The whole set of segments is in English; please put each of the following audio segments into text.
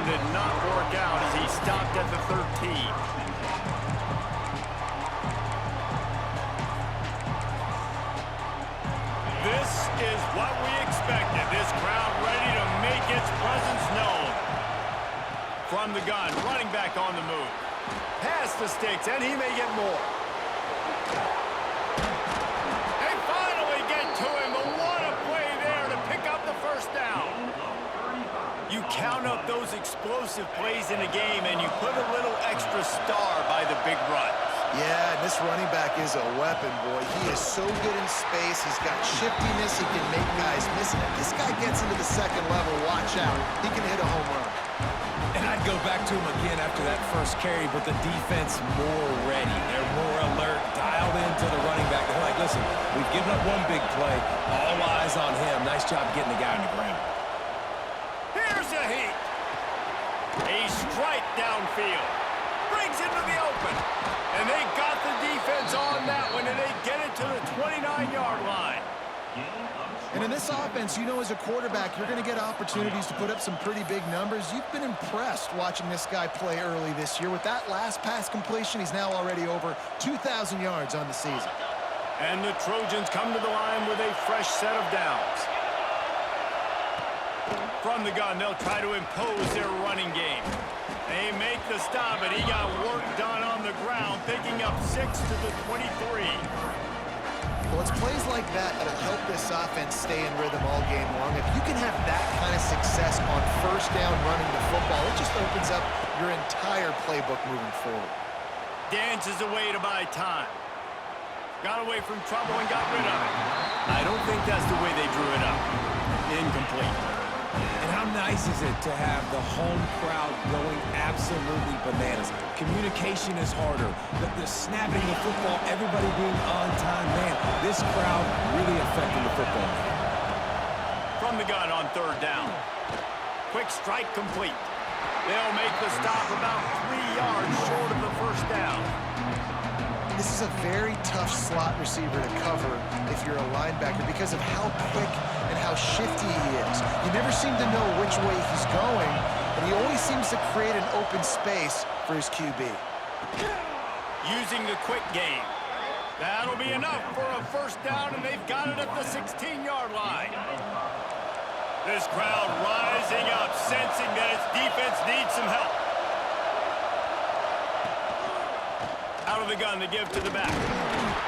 did not work out as he stopped at the 13. This is what we expected. This crowd ready to make its presence known. From the gun, running back on the move. Past the sticks, and he may get more. They finally get to him, but what a play there to pick up the first down. You count up those explosive plays in a game, and you put a little extra star by the big run. Yeah, and this running back is a weapon, boy. He is so good in space. He's got shiftiness. He can make guys miss it. If this guy gets into the second level, watch out. He can hit a home run. And I'd go back to him again after that first carry, but the defense more ready. They're more alert, dialed into the running back. They're like, listen, we've given up one big play. All eyes on him. Nice job getting the guy on the ground. Here's a heat. A strike downfield. Brings it to the open. And they got the defense on that one, and they get it to the 29-yard line. And in this offense, you know, as a quarterback, you're going to get opportunities to put up some pretty big numbers. You've been impressed watching this guy play early this year. With that last pass completion, he's now already over 2,000 yards on the season. And the Trojans come to the line with a fresh set of downs. From the gun, they'll try to impose their running game. They make the stop, and he got work done on the ground, picking up 6 to the 23. Well, it's plays like that that'll help this offense stay in rhythm all game long. If you can have that kind of success on first down running the football, it just opens up your entire playbook moving forward. Dances away to buy time. Got away from trouble and got rid of it. I don't think that's the way they drew it up. Incomplete. And how nice is it to have the home crowd going absolutely bananas? Communication is harder. The snapping the football, everybody being on time. Man, this crowd really affecting the football game. From the gun on third down. Quick strike complete. They'll make the stop about 3 yards short of the first down. This is a very tough slot receiver to cover if you're a linebacker because of how quick and how shifty he is. You never seem to know which way he's going, and he always seems to create an open space for his QB. Using the quick game. That'll be enough for a first down, and they've got it at the 16-yard line. This crowd rising up, sensing that its defense needs some help. Out of the gun to give to the back.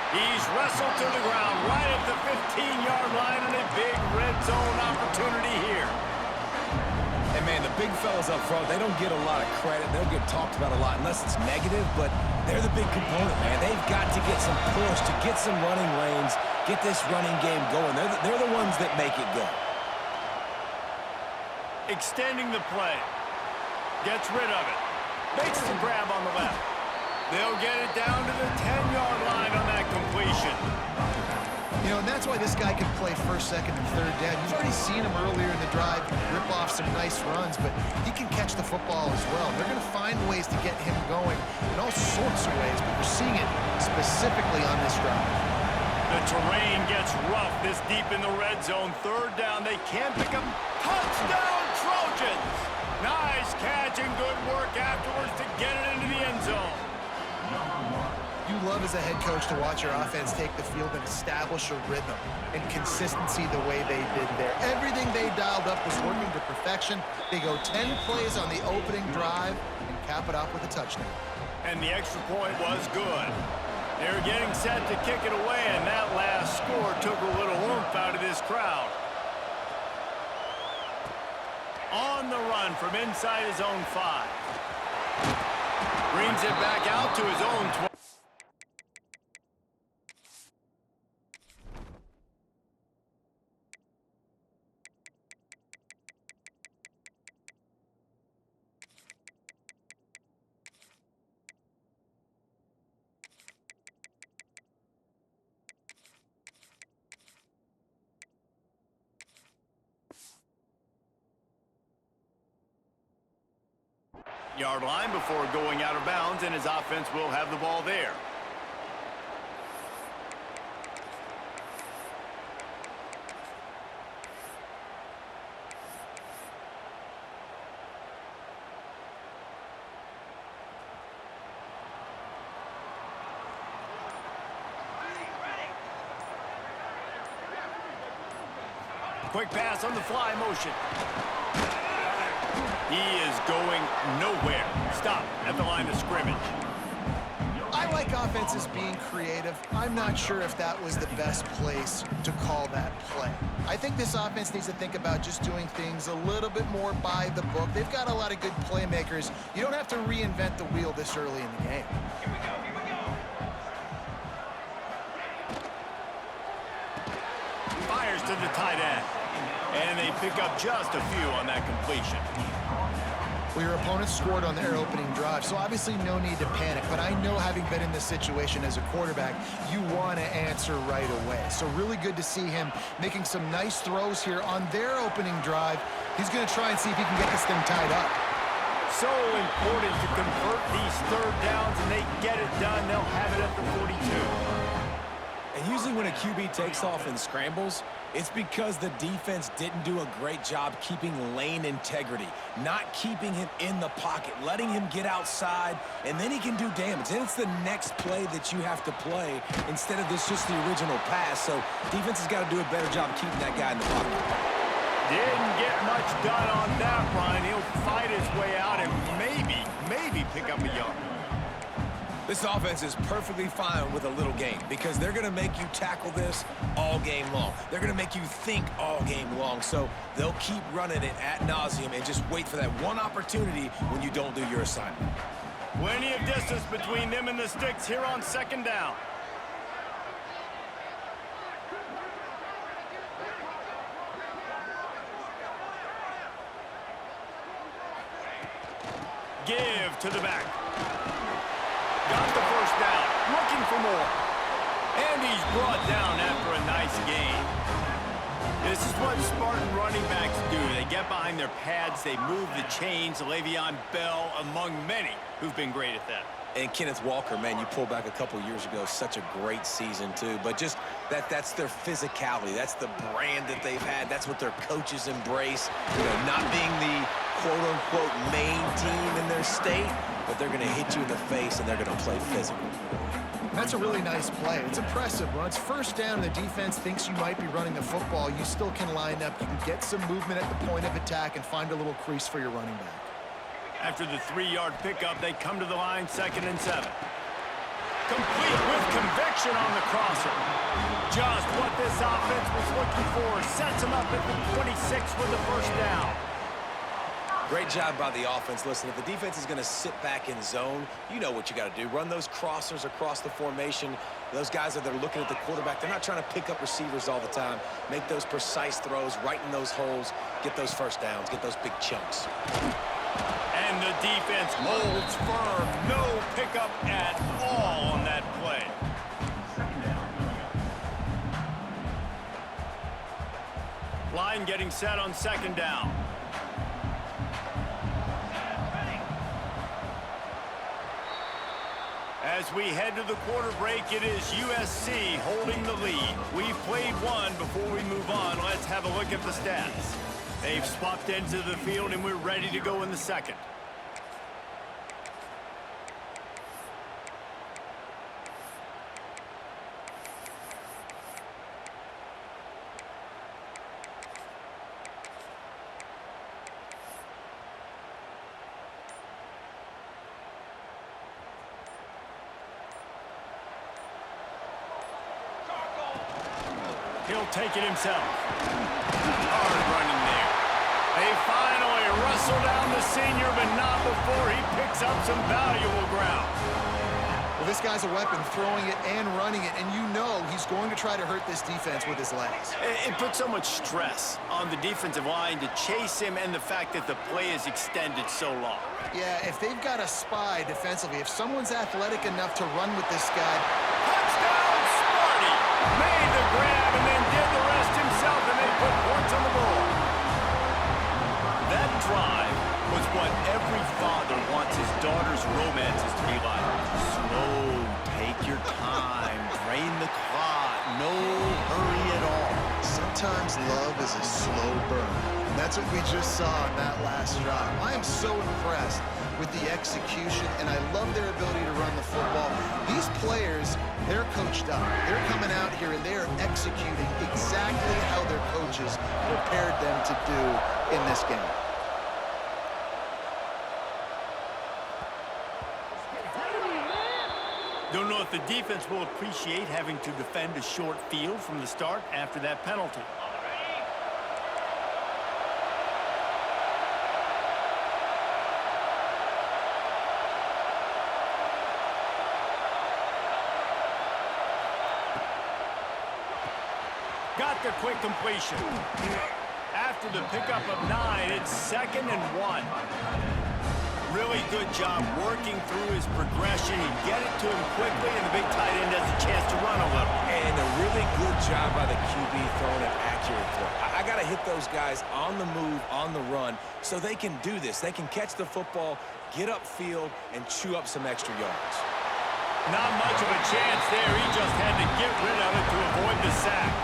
He's wrestled to the ground right at the 15-yard line, and a big red zone opportunity here. And, man, the big fellas up front, they don't get a lot of credit. They'll get talked about a lot unless it's negative, but they're the big component, man. They've got to get some push, to get some running lanes, get this running game going. They're the ones that make it go. Extending the play. Gets rid of it. Makes the grab on the left. They'll get it down to the 10-yard line on that completion. You know, and that's why this guy can play first, second, and third down. You've already seen him earlier in the drive rip off some nice runs, but he can catch the football as well. They're going to find ways to get him going in all sorts of ways, but we're seeing it specifically on this drive. The terrain gets rough this deep in the red zone. Third down, they can't pick up. Touchdown, Trojans! Nice catch and good work afterwards to get it into the end zone. You love as a head coach to watch your offense take the field and establish a rhythm and consistency the way they did there. Everything they dialed up was working to perfection. They go 10 plays on the opening drive and cap it off with a touchdown. And the extra point was good. They were getting set to kick it away, and that last score took a little oomph out of this crowd. On the run from inside his own 5. Brings it back out to his own 20. Yard line before going out of bounds, and his offense will have the ball there. Quick pass on the fly motion. He is going nowhere. Stop at the line of scrimmage. I like offenses being creative. I'm not sure if that was the best place to call that play. I think this offense needs to think about just doing things a little bit more by the book. They've got a lot of good playmakers. You don't have to reinvent the wheel this early in the game. Fires to the tight end. And they pick up just a few on that completion. Well, your opponent scored on their opening drive, so obviously no need to panic. But I know, having been in this situation as a quarterback, you want to answer right away. So really good to see him making some nice throws here on their opening drive. He's going to try and see if he can get this thing tied up. So important to convert these third downs, and they get it done. They'll have it at the 42. And usually when a QB takes off and scrambles, it's because the defense didn't do a great job keeping lane integrity, not keeping him in the pocket, letting him get outside, and then he can do damage. And it's the next play that you have to play instead of this just the original pass. So defense has got to do a better job keeping that guy in the pocket. Didn't get much done on that run. He'll fight his way out and maybe pick up a yard. This offense is perfectly fine with a little game because they're going to make you tackle this all game long. They're going to make you think all game long. So they'll keep running it ad nauseum and just wait for that one opportunity when you don't do your assignment. Plenty of distance between them and the sticks here on second down. Give to the back. Got the first down, looking for more. And he's brought down after a nice gain. This is what Spartan running backs do. They get behind their pads, they move the chains. Le'Veon Bell among many who've been great at that. And Kenneth Walker, man, you pull back a couple years ago, such a great season too. But just that's their physicality. That's the brand that they've had. That's what their coaches embrace. You know, not being the quote-unquote main team in their state, but they're going to hit you in the face and they're going to play physical. That's a really nice play. It's impressive. When it's first down and the defense thinks you might be running the football, you still can line up. You can get some movement at the point of attack and find a little crease for your running back. After the 3-yard pickup, they come to the line, 2nd and 7. Complete with conviction on the crosser. Just what this offense was looking for. Sets them up at the 26 for the first down. Great job by the offense. Listen, if the defense is going to sit back in zone, you know what you got to do. Run those crossers across the formation. Those guys that are looking at the quarterback, they're not trying to pick up receivers all the time. Make those precise throws, right in those holes, get those first downs, get those big chunks. And the defense holds firm. No pickup at all on that play. Line getting set on 2nd down. As we head to the quarter break, it is USC holding the lead. We've played one. Before we move on, let's have a look at the stats. They've swapped ends of the field, and we're ready to go in the second. He'll take it himself. Hard running there. They finally wrestle down the senior, but not before he picks up some valuable ground. Well, this guy's a weapon, throwing it and running it, and you know he's going to try to hurt this defense with his legs. It puts so much stress on the defensive line to chase him, and the fact that the play is extended so long. Yeah, if they've got a spy defensively, if someone's athletic enough to run with this guy. Touchdown, Sparty! Made the grab and then did the rest himself, and they put points on the board. That drive was what every father wants his daughter's romances to be like. Slow, take your time, drain the clock, no hurry at all. Sometimes Sometimes love is a slow burn, and that's what we just saw on that last drive. I am so impressed with the execution, and I love their ability to run the football. These players, they're coached up. They're coming out here, and they're executing exactly how their coaches prepared them to do in this game. Don't know if the defense will appreciate having to defend a short field from the start after that penalty. Got the quick completion. After the pickup of 9, it's 2nd and 1. Really good job working through his progression. He get it to him quickly, and the big tight end has a chance to run a little. And a really good job by the QB throwing an accurate throw. I got to hit those guys on the move, on the run, so they can do this. They can catch the football, get upfield, and chew up some extra yards. Not much of a chance there. He just had to get rid of it to avoid the sack.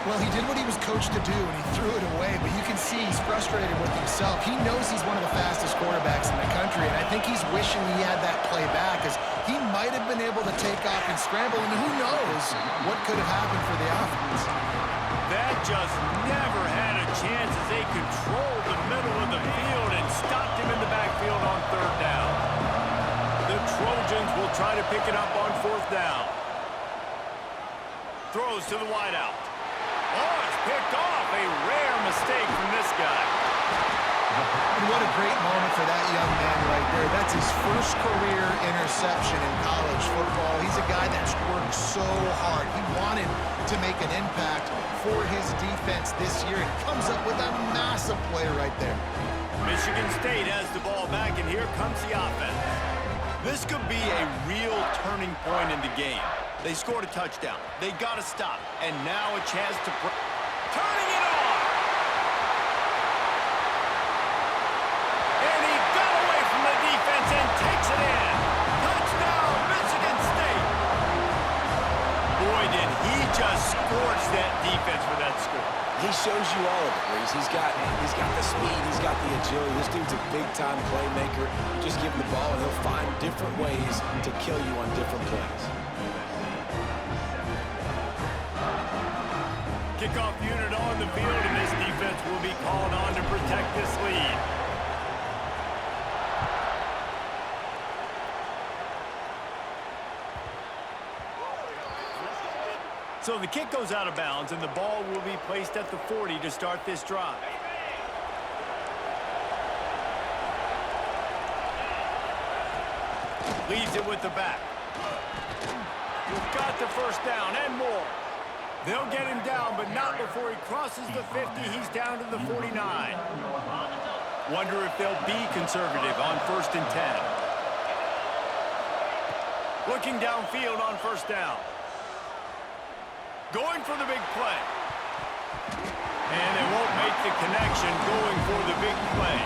Well, he did what he was coached to do, and he threw it away, but you can see he's frustrated with himself. He knows he's one of the fastest quarterbacks in the country, and I think he's wishing he had that play back, as he might have been able to take off and scramble, and who knows what could have happened for the offense. That just never had a chance as they controlled the middle of the field and stopped him in the backfield on 3rd down. The Trojans will try to pick it up on 4th down. Throws to the wideout. Oh, it's picked off. A rare mistake from this guy. And what a great moment for that young man right there. That's his first career interception in college football. He's a guy that's worked so hard. He wanted to make an impact for his defense this year and comes up with a massive play right there. Michigan State has the ball back, and here comes the offense. This could be a real turning point in the game. They scored a touchdown. They got to stop. And now a chance to turning it on. And he got away from the defense and takes it in. Touchdown, Michigan State. Boy, did he just scorch that defense for that score. He shows you all of it, Reese. He's got the speed, he's got the agility. This dude's a big-time playmaker. You just give him the ball, and he'll find different ways to kill you on different plays. Kickoff unit on the field, and this defense will be called on to protect this lead. So the kick goes out of bounds, and the ball will be placed at the 40 to start this drive. Leaves it with the back. We've got the 1st down and more. They'll get him down, but not before he crosses the 50. He's down to the 49. Wonder if they'll be conservative on 1st and 10. Looking downfield on 1st down. Going for the big play. And they won't make the connection going for the big play.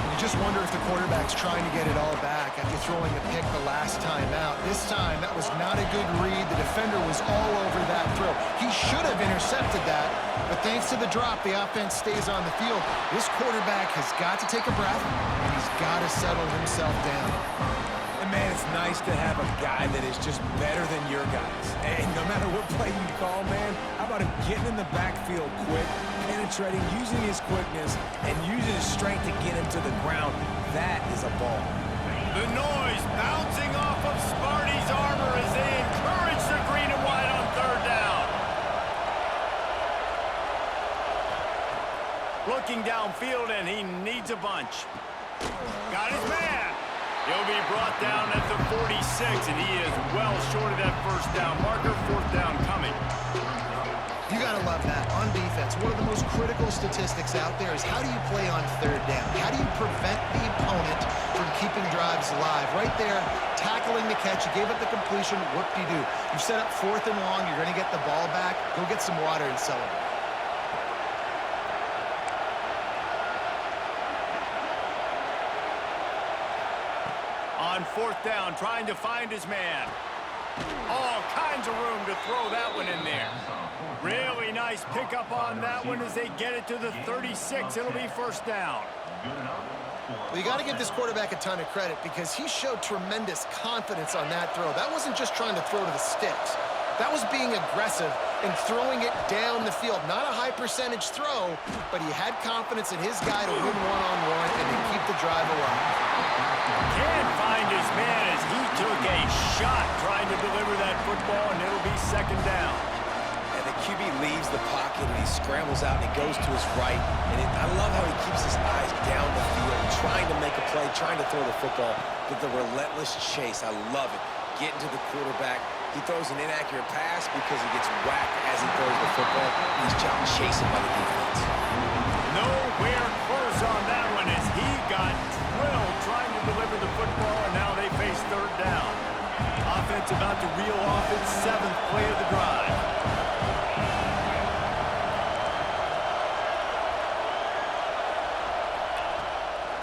You just wonder if the quarterback's trying to get it all back after throwing a pick the last time out. This time, that was not a good read. The defender was all over that throw. He should have intercepted that, but thanks to the drop, the offense stays on the field. This quarterback has got to take a breath, and he's got to settle himself down. And, man, it's nice to have a guy that is just better than your guys. And no matter what play you call, man, how about him getting in the backfield quick, penetrating, using his quickness, and using his strength to get him to the ground. That is a ball. The noise bouncing off of Sparty's armor as they encourage the green and white on 3rd down. Looking downfield, and he needs a bunch. Got his man. He'll be brought down at the 46, and he is well short of that 1st down marker. 4th down coming. You got to love that. On defense, one of the most critical statistics out there is how do you play on 3rd down? How do you prevent the opponent from keeping drives alive? Right there, tackling the catch. You gave up the completion. Whoop-de-doo. You set up 4th and long. You're going to get the ball back. Go get some water and celebrate. On 4th down, trying to find his man. All kinds of room to throw that one in there. Really nice pickup on that one as they get it to the 36. It'll be first down. Well, you got to give this quarterback a ton of credit because he showed tremendous confidence on that throw. That wasn't just trying to throw to the sticks. That was being aggressive and throwing it down the field. Not a high percentage throw, but he had confidence in his guy to win one-on-one and to keep the drive alive. Can't find his man as he took a shot trying to deliver that football, and it'll be second down. And the QB leaves the pocket, and he scrambles out, and he goes to his right. And I love how he keeps his eyes down the field, trying to make a play, trying to throw the football, but the relentless chase. I love it. Getting to the quarterback. He throws an inaccurate pass because he gets whacked as he throws the football. He's chasing by the defense. Nowhere close on that one as he got drilled trying to deliver the football, and now they face third down. Offense about to reel off its 7th play of the drive.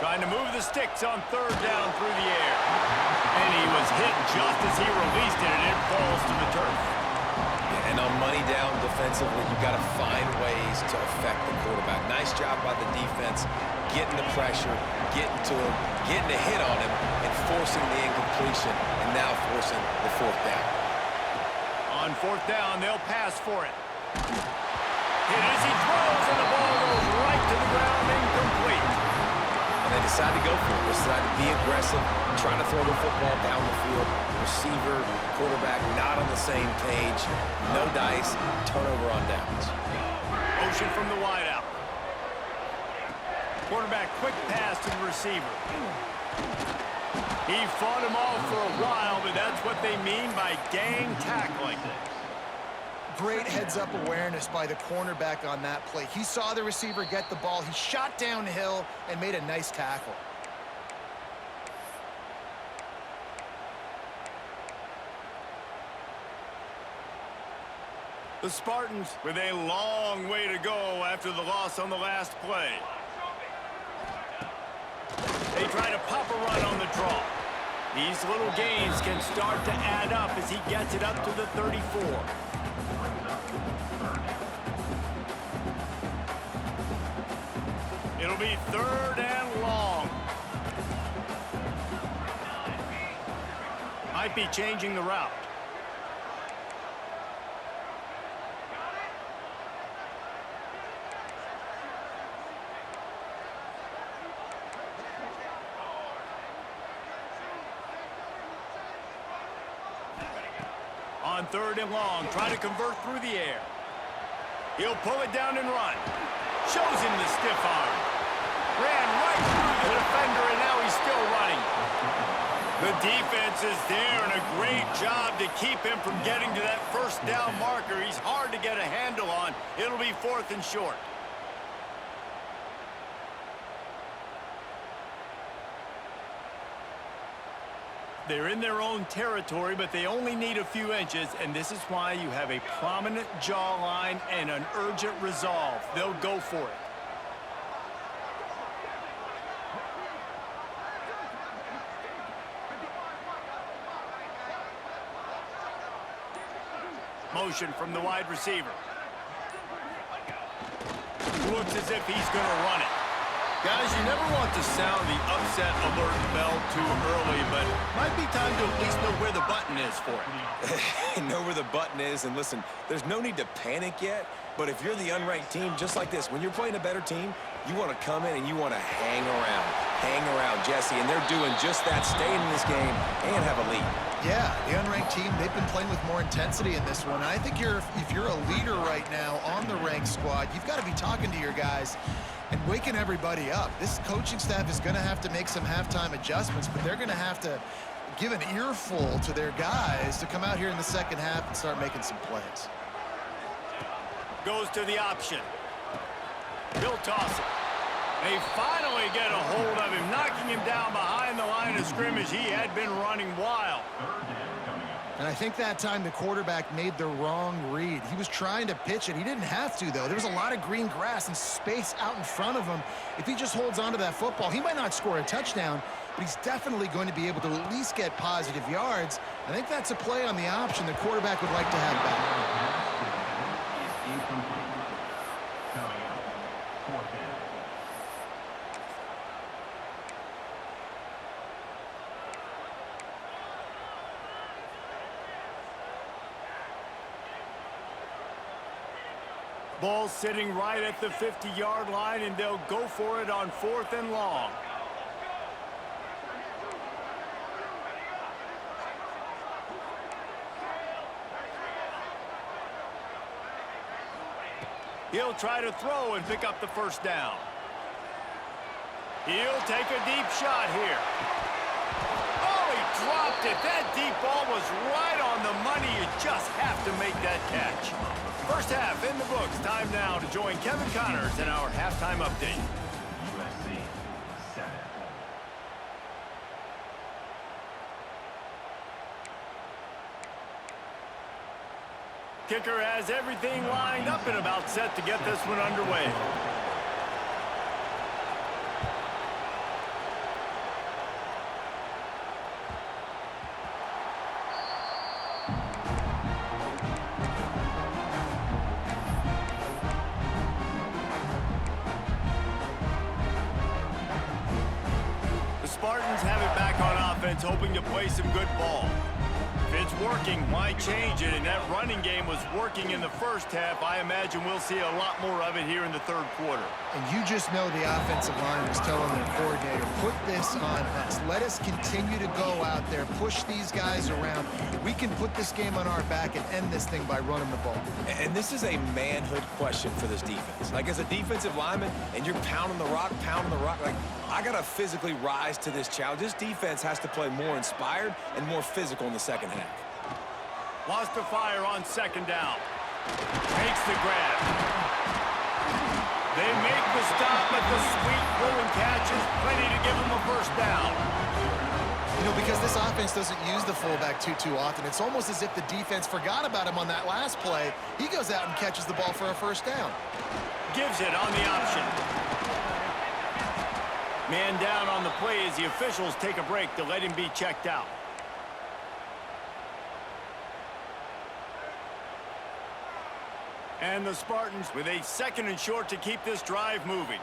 Trying to move the sticks on third down through the air. And he was hit just as he released it, and it falls to the turf. Yeah, and on money down defensively, you've got to find ways to affect the quarterback. Nice job by the defense, getting the pressure, getting to him, getting a hit on him, and forcing the incompletion, and now forcing the fourth down. On fourth down, they'll pass for it. Hit as he throws, and the ball goes right to the ground, incomplete. And they decide to go for it. They decide to be aggressive, trying to throw the football down the field. Receiver, quarterback, not on the same page. No dice, turnover on downs. Motion from the wideout. Quarterback, quick pass to the receiver. He fought him off for a while, but that's what they mean by gang tackling. Great heads-up awareness by the cornerback on that play. He saw the receiver get the ball. He shot downhill and made a nice tackle. The Spartans with a long way to go after the loss on the last play. They try to pop a run on the draw. These little gains can start to add up as he gets it up to the 34. It'll be third and long. Might be changing the route. On third and long, try to convert through the air. He'll pull it down and run. Shows him the stiff arm. Ran right through the defender, and now he's still running. The defense is there, and a great job to keep him from getting to that first down marker. He's hard to get a handle on. It'll be fourth and short. They're in their own territory, but they only need a few inches, and this is why you have a prominent jawline and an urgent resolve. They'll go for it. Motion from the wide receiver. Looks as if he's going to run it. Guys, you never want to sound the upset alert bell too early, but might be time to at least know where the button is for it. Know where the button is, and listen, there's no need to panic yet, but if you're the unranked team, just like this, when you're playing a better team, you want to come in and you want to hang around, Jesse, and they're doing just that, staying in this game and have a lead. Yeah, the unranked team, they've been playing with more intensity in this one. And I think if you're a leader right now on the ranked squad, you've got to be talking to your guys and waking everybody up. This coaching staff is going to have to make some halftime adjustments, but they're going to have to give an earful to their guys to come out here in the second half and start making some plays. Goes to the option. He'll toss it. They finally get a hold of him, knocking him down behind the line of scrimmage. He had been running wild. And I think that time the quarterback made the wrong read. He was trying to pitch it. He didn't have to, though. There was a lot of green grass and space out in front of him. If he just holds on to that football, he might not score a touchdown, but he's definitely going to be able to at least get positive yards. I think that's a play on the option the quarterback would like to have back. Ball sitting right at the 50-yard line, and they'll go for it on 4th and long. He'll try to throw and pick up the first down. He'll take a deep shot here. Oh, he dropped it. That deep ball was right on the money. You just have to make that catch. First half in the books. Time now to join Kevin Connors in our halftime update. USC 7. Kicker has everything lined up and about set to get this one underway. Spartans have it back on offense, hoping to play some good ball. If it's working, why change it? And that running game was working in the first half. I imagine we'll see a lot more of it here in the third quarter. And you just know the offensive line was telling their coordinator, put this on us. Let us continue to go out there, push these guys around. We can put this game on our back and end this thing by running the ball. And this is a manhood question for this defense. Like, as a defensive lineman, and you're pounding the rock, like, I got to physically rise to this challenge. This defense has to play more inspired and more physical in the second half. Lost to fire on 2nd down. Makes the grab. They make the stop, but the sweet throwing catch is plenty to give them a first down. You know, because this offense doesn't use the fullback too often, it's almost as if the defense forgot about him on that last play. He goes out and catches the ball for a first down. Gives it on the option. Man down on the play as the officials take a break to let him be checked out. And the Spartans with a 2nd and short to keep this drive moving.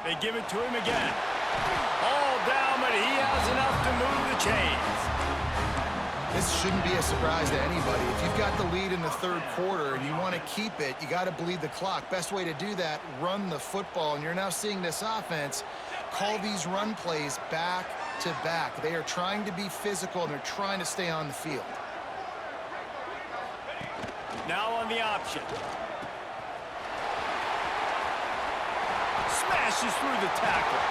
They give it to him again. All down, but he has enough to move the chains. This shouldn't be a surprise to anybody. If you've got the lead in the third quarter and you want to keep it, you got to bleed the clock. Best way to do that, run the football. And you're now seeing this offense call these run plays back to back. They are trying to be physical, and they're trying to stay on the field. Now on the option. Smashes through the tackle.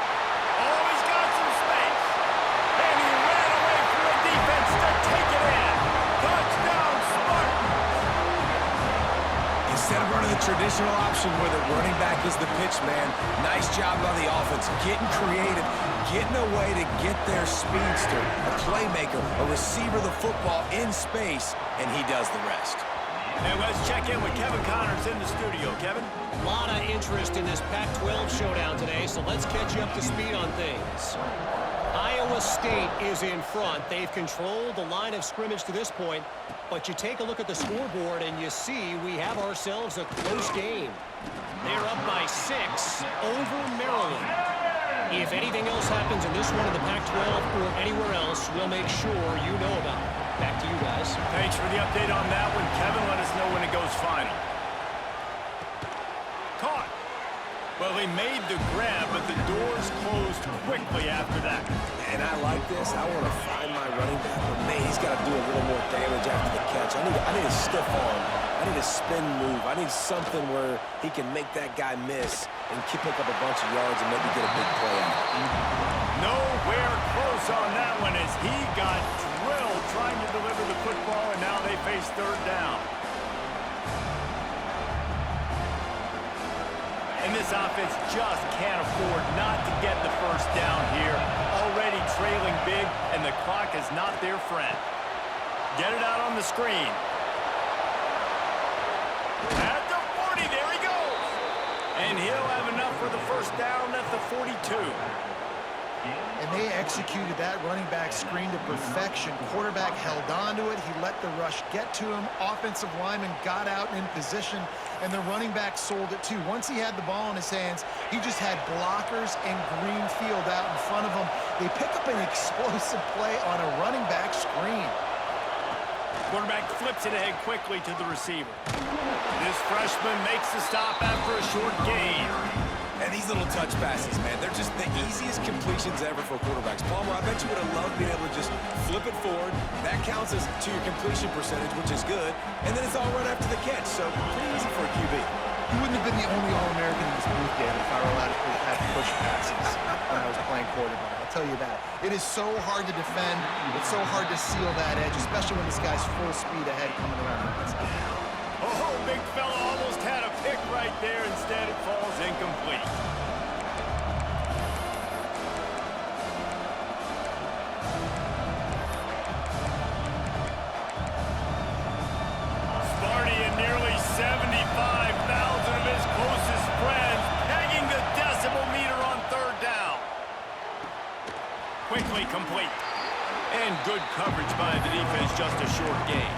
Oh, he's got some space. And he ran away from the defense to take it in. Touchdown, Spartans. Instead of running the traditional option where the running back is the pitch man, nice job by the offense, getting creative, getting a way to get their speedster, a playmaker, a receiver the football in space, and he does the rest. And let's check in with Kevin Connors in the studio. Kevin? A lot of interest in this Pac-12 showdown today, so let's catch you up to speed on things. Iowa State is in front. They've controlled the line of scrimmage to this point, but you take a look at the scoreboard and you see we have ourselves a close game. They're up by 6 over Maryland. If anything else happens in this one in the Pac-12 or anywhere else, we'll make sure you know about it. Back to you guys. Thanks for the update on that one, Kevin. Let us know when it goes final. Caught. Well, he made the grab, but the doors closed quickly after that. And I like this. I want to find my running back, but man, he's got to do a little more damage after the catch. I need a stiff arm. I need a spin move. I need something where he can make that guy miss and pick up a bunch of yards and maybe get a big play out. Nowhere close on that one as he got drilled trying to deliver the football, and now they face 3rd down. And this offense just can't afford not to get the first down here. Already trailing big, and the clock is not their friend. Get it out on the screen. At the 40, there he goes. And he'll have enough for the first down at the 42. And they executed that running back screen to perfection. Quarterback held on to it. He let the rush get to him. Offensive lineman got out and in position, and the running back sold it too. Once he had the ball in his hands, he just had blockers and green field out in front of him. They pick up an explosive play on a running back screen. Quarterback flips it ahead quickly to the receiver. This freshman makes the stop after a short gain. And these little touch passes, man, they're just the easiest completions ever for quarterbacks. Palmer, I bet you would have loved being able to just flip it forward. That counts as to your completion percentage, which is good. And then it's all right after the catch, so pretty easy for a QB. He wouldn't have been the only All-American in this booth game if I were allowed to have push passes when I was playing quarterback. I'll tell you that. It is so hard to defend. It's so hard to seal that edge, especially when this guy's full speed ahead coming around the outside. Oh, big fella almost had a pick right there. Instead, it falls incomplete. Sparty and nearly 75,000 of his closest friends pegging the decimal meter on third down. Quickly complete. And good coverage by the defense, just a short gain.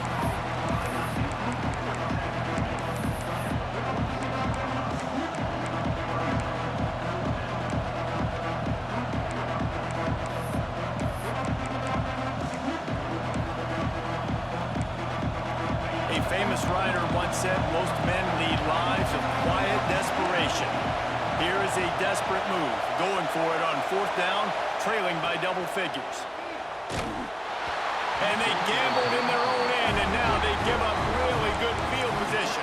A famous writer once said, most men lead lives of quiet desperation. Here is a desperate move, going for it on fourth down, trailing by double figures. And they gambled in their own end, and now they give up really good field position.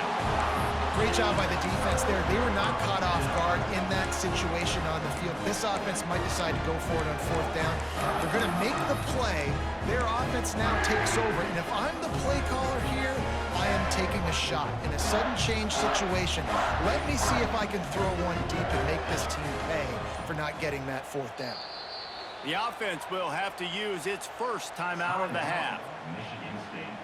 Great job by the defense there. They were not caught off guard in that situation on the field. This offense might decide to go for it on fourth down. They're going to make the play. Their offense now takes over. And if I'm the play caller here, I am taking a shot in a sudden change situation. Let me see if I can throw one deep and make this team pay for not getting that fourth down. The offense will have to use its first timeout of the half. Michigan State.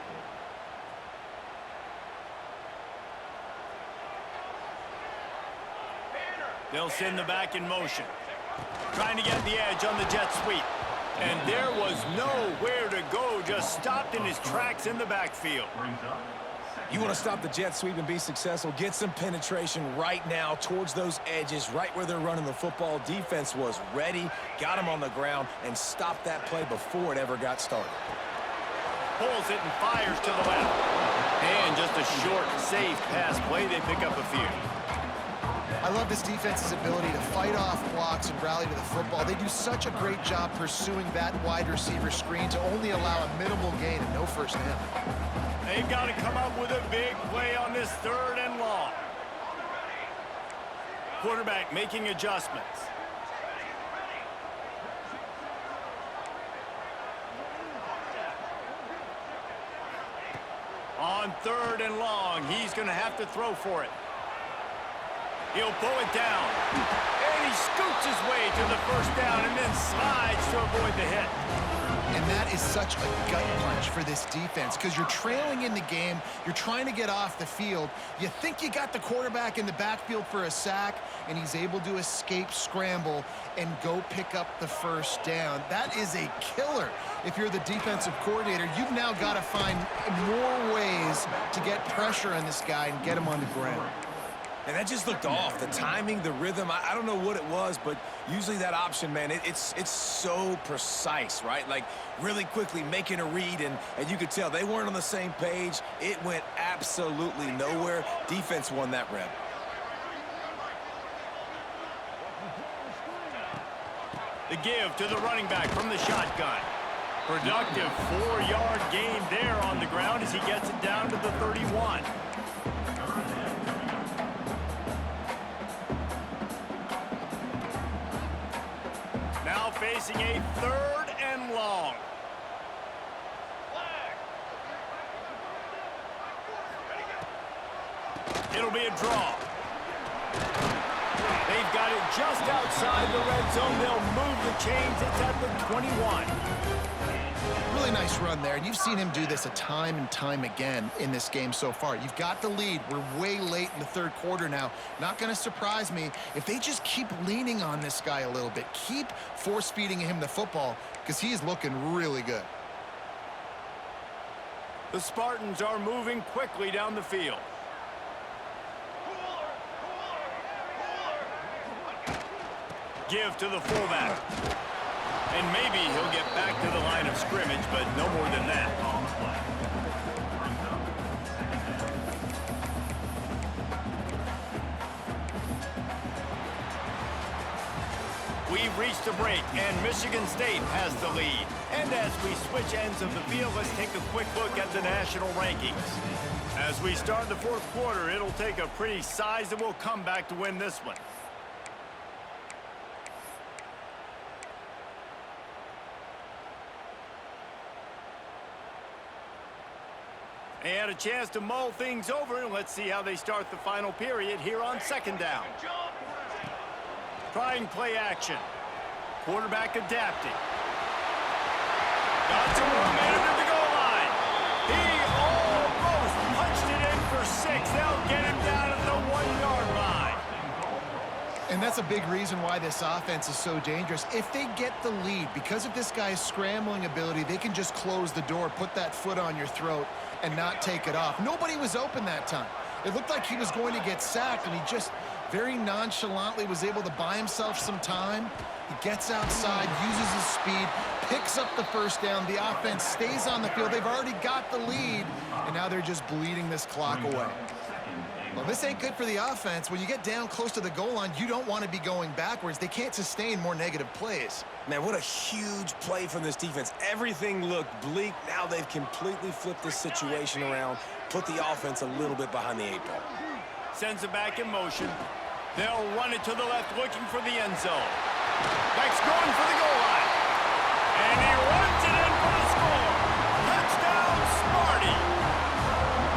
They'll send the back in motion. Trying to get the edge on the jet sweep. And there was nowhere to go, just stopped in his tracks in the backfield. Brings up You want to stop the jet sweep and be successful, get some penetration right now towards those edges, right where they're running the football. Defense was ready, got him on the ground, and stopped that play before it ever got started. Pulls it and fires to the left. And just a short, safe pass play. They pick up a few. I love this defense's ability to fight off blocks and rally to the football. They do such a great job pursuing that wide receiver screen to only allow a minimal gain and no first down. They've got to come up with a big play on this third and long. Quarterback making adjustments. On third and long, he's going to have to throw for it. He'll pull it down. And he scoots his way to the first down and then slides to avoid the hit. And that is such a gut punch for this defense because you're trailing in the game. You're trying to get off the field. You think you got the quarterback in the backfield for a sack, and he's able to escape, scramble, and go pick up the first down. That is a killer. If you're the defensive coordinator, you've now got to find more ways to get pressure on this guy and get him on the ground. And that just looked off. The timing, the rhythm, I don't know what it was, but usually that option, man, it's so precise, right? Like really quickly making a read, and you could tell they weren't on the same page. It went absolutely nowhere. Defense won that rep. The give to the running back from the shotgun. Productive 4-yard gain there on the ground as he gets it down to the 31. Now facing a third and long. It'll be a draw. They've got it just outside the red zone. They'll move the chains. It's at the 21. Really nice run there, and you've seen him do this a time and time again in this game so far. You've got the lead. We're way late in the third quarter now. Not going to surprise me if they just keep leaning on this guy a little bit. Keep force-feeding him the football because he is looking really good. The Spartans are moving quickly down the field. Give to the fullback. And maybe he'll get back to the line of scrimmage, but no more than that. We've reached a break, and Michigan State has the lead. And as we switch ends of the field, let's take a quick look at the national rankings. As we start the fourth quarter, it'll take a pretty sizable comeback to win this one. And a chance to mull things over, and let's see how they start the final period here on second down. Trying play action. Quarterback adapting. Got some room, made him to the goal line. He almost punched it in for 6. They'll get him down at the 1-yard line. And that's a big reason why this offense is so dangerous. If they get the lead, because of this guy's scrambling ability, they can just close the door, put that foot on your throat, and not take it off. Nobody was open that time. It looked like he was going to get sacked, and he just very nonchalantly was able to buy himself some time. He gets outside, uses his speed, picks up the first down. The offense stays on the field. They've already got the lead, and now they're just bleeding this clock away. Well, this ain't good for the offense. When you get down close to the goal line, you don't want to be going backwards. They can't sustain more negative plays. Man, what a huge play from this defense. Everything looked bleak. Now they've completely flipped this situation around, put the offense a little bit behind the 8 ball. Sends it back in motion. They'll run it to the left, looking for the end zone. Beck's going for the goal line. And he runs it in for the score. Touchdown, Sparty.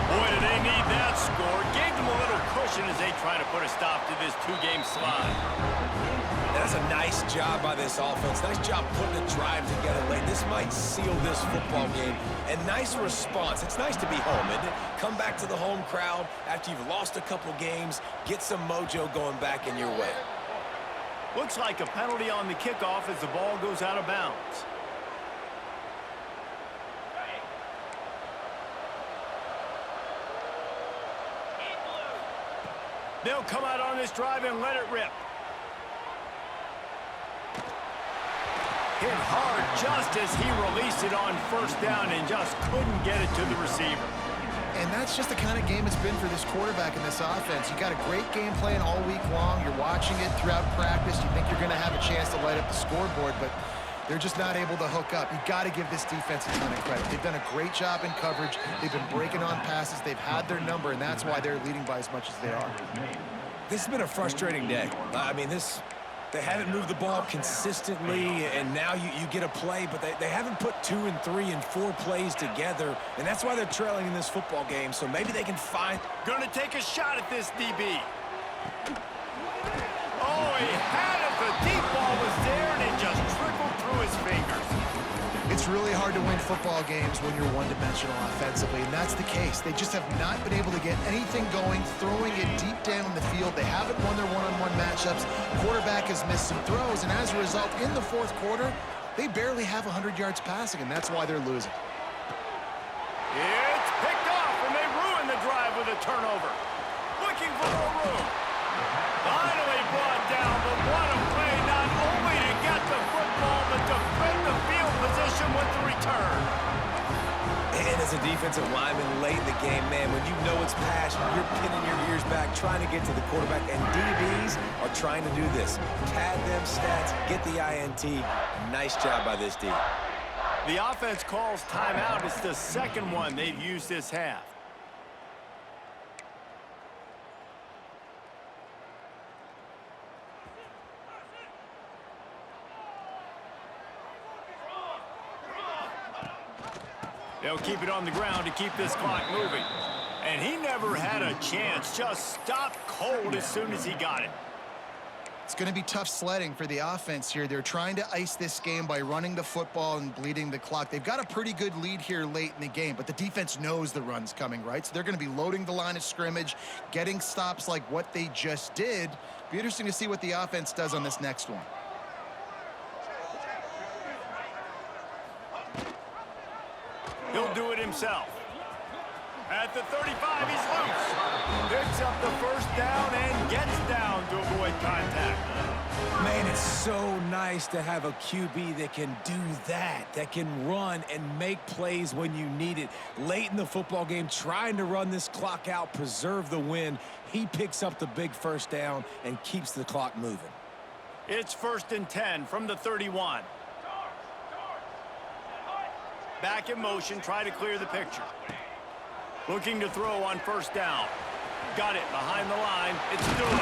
Boy, do they need that score. Gave them a little cushion as they try to put a stop to this 2-game slide. That's a nice job by this offense. Nice job putting the drive together late. This might seal this football game. And nice response. It's nice to be home, isn't it? Come back to the home crowd after you've lost a couple games. Get some mojo going back in your way. Looks like a penalty on the kickoff as the ball goes out of bounds. They'll come out on this drive and let it rip. Hit hard just as he released it on first down and just couldn't get it to the receiver. And that's just the kind of game it's been for this quarterback in this offense. You got a great game plan all week long. You're watching it throughout practice. You think you're going to have a chance to light up the scoreboard, but they're just not able to hook up. You got to give this defense a ton of credit. They've done a great job in coverage. They've been breaking on passes. They've had their number, and that's why they're leading by as much as they are. This has been a frustrating day. I mean, they haven't moved the ball consistently, and now you get a play, but they haven't put 2 and 3 and 4 plays together, and that's why they're trailing in this football game, so maybe they can find... Gonna take a shot at this DB. Oh, he had it. The deep ball was there, and it just trickled through his fingers. It's really hard to win football games when you're one-dimensional offensively, and that's the case. They just have not been able to get anything going, throwing it deep down the field. They haven't won their one-on-one matchups. Quarterback has missed some throws, and as a result, in the fourth quarter, they barely have 100 yards passing, and that's why they're losing. It's picked off, and they ruin the drive with a turnover. Looking for more room. Finally brought down, but what a play, not only to get the football, but to defend the field position with the return. And as a defensive lineman late in the game, man, when you know it's passed, you're pinning your ears back, trying to get to the quarterback, and DBs are trying to do this. Pad them stats, get the INT. Nice job by this D. The offense calls timeout. It's the second one they've used this half. They'll keep it on the ground to keep this clock moving. And he never had a chance. Just stopped cold as soon as he got it. It's going to be tough sledding for the offense here. They're trying to ice this game by running the football and bleeding the clock. They've got a pretty good lead here late in the game, but the defense knows the run's coming, right? So they're going to be loading the line of scrimmage, getting stops like what they just did. Be interesting to see what the offense does on this next one. He'll do it himself. At the 35, he's loose. Picks up the first down and gets down to avoid contact. Man, it's so nice to have a QB that can do that can run and make plays when you need it. Late in the football game, trying to run this clock out, preserve the win. He picks up the big first down and keeps the clock moving. It's 1st and 10 from the 31. Back in motion, try to clear the picture. Looking to throw on 1st down. Got it behind the line. It's through.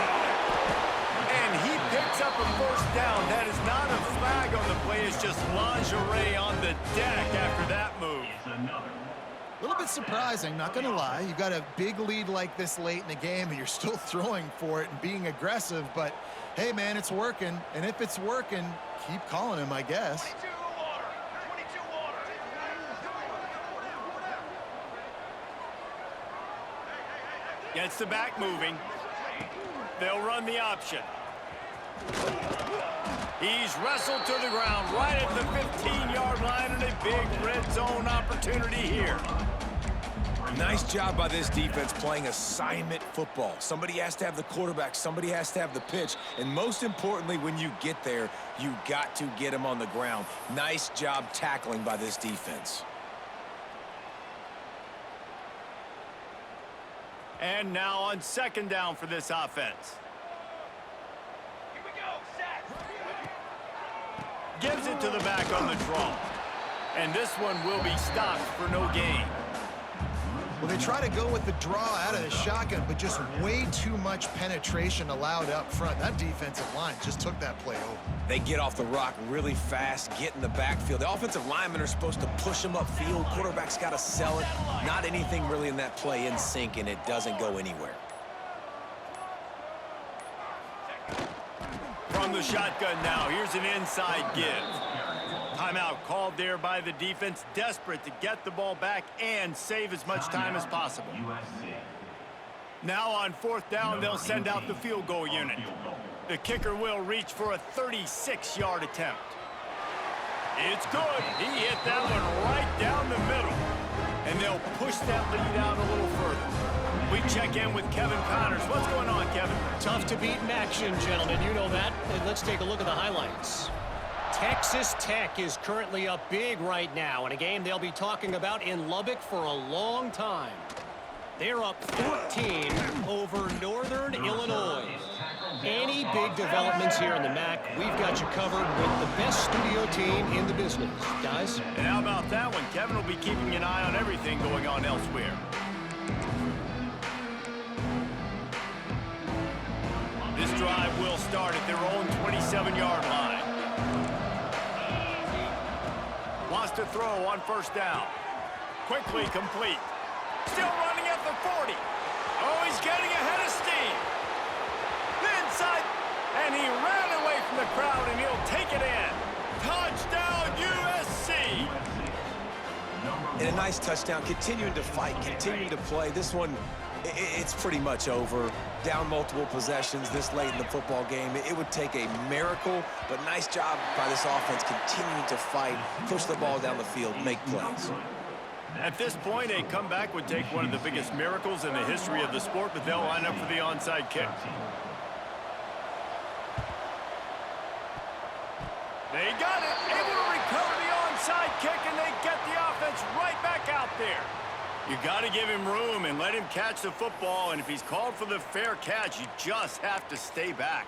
And he picks up a 1st down. That is not a flag on the play. It's just lingerie on the deck after that move. A little bit surprising, not going to lie. You've got a big lead like this late in the game, and you're still throwing for it and being aggressive. But, hey, man, it's working. And if it's working, keep calling him, I guess. Gets the back moving. They'll run the option. He's wrestled to the ground right at the 15-yard line and a big red zone opportunity here. Nice job by this defense playing assignment football. Somebody has to have the quarterback, somebody has to have the pitch, and most importantly, when you get there, you got to get him on the ground. Nice job tackling by this defense. And now on 2nd down for this offense. Here we go, set. Gives it to the back on the draw. And this one will be stopped for no gain. Well, they try to go with the draw out of the shotgun, but just way too much penetration allowed up front. That defensive line just took that play over. They get off the rock really fast, get in the backfield. The offensive linemen are supposed to push them upfield. Quarterback's got to sell it. Not anything really in that play in sync, and it doesn't go anywhere. From the shotgun now, here's an inside give. Timeout called there by the defense, desperate to get the ball back and save as much time as possible. USC. Now on 4th down, they'll send out the field goal unit. The kicker will reach for a 36-yard attempt. It's good. He hit that one right down the middle. And they'll push that lead out a little further. We check in with Kevin Connors. What's going on, Kevin? Tough to beat in action, gentlemen. You know that. And let's take a look at the highlights. Texas Tech is currently up big right now in a game they'll be talking about in Lubbock for a long time. They're up 14 over Northern Illinois. Any big developments here in the MAC, we've got you covered with the best studio team in the business. Guys? And how about that one? Kevin will be keeping an eye on everything going on elsewhere. This drive will start at their own 27-yard line. Wants to throw on 1st down. Quickly complete. Still running at the 40. Oh, he's getting ahead of steam. Inside, and he ran away from the crowd, and he'll take it in. Touchdown, USC. And a nice touchdown, continuing to fight, continuing to play. This one, it's pretty much over. Down multiple possessions this late in the football game. It would take a miracle, but nice job by this offense continuing to fight, push the ball down the field, make plays. At this point, a comeback would take one of the biggest miracles in the history of the sport, but they'll line up for the onside kick. They got it, able to recover the onside kick, and they get the offense right back out there. You got to give him room and let him catch the football, and if he's called for the fair catch, you just have to stay back.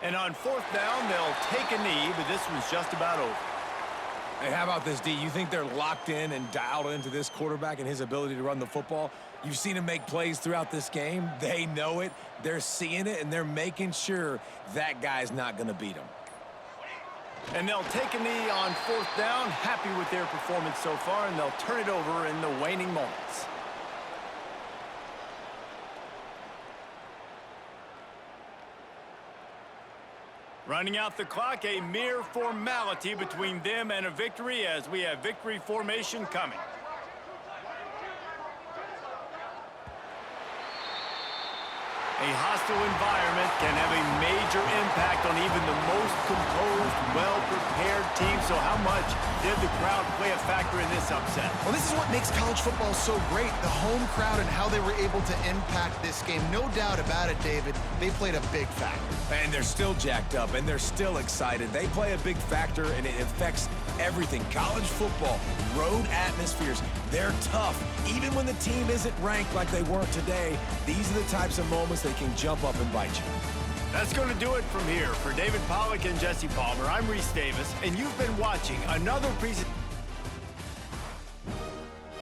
And on 4th down, they'll take a knee, but this one's just about over. Hey, how about this, D? You think they're locked in and dialed into this quarterback and his ability to run the football? You've seen him make plays throughout this game. They know it. They're seeing it, and they're making sure that guy's not going to beat him. And they'll take a knee on 4th down, happy with their performance so far, and they'll turn it over in the waning moments. Running out the clock, a mere formality between them and a victory as we have victory formation coming. A hostile environment can have a major impact on even the most composed, well-prepared team. So how much did the crowd play a factor in this upset? Well, this is what makes college football so great, the home crowd and how they were able to impact this game. No doubt about it, David. They played a big factor. And they're still jacked up, and they're still excited. They play a big factor, and it affects everything. College football, road atmospheres, they're tough. Even when the team isn't ranked like they weren't today, these are the types of moments they can jump up and bite you. That's going to do it from here. For David Pollack and Jesse Palmer, I'm Reese Davis, and you've been watching another presentation.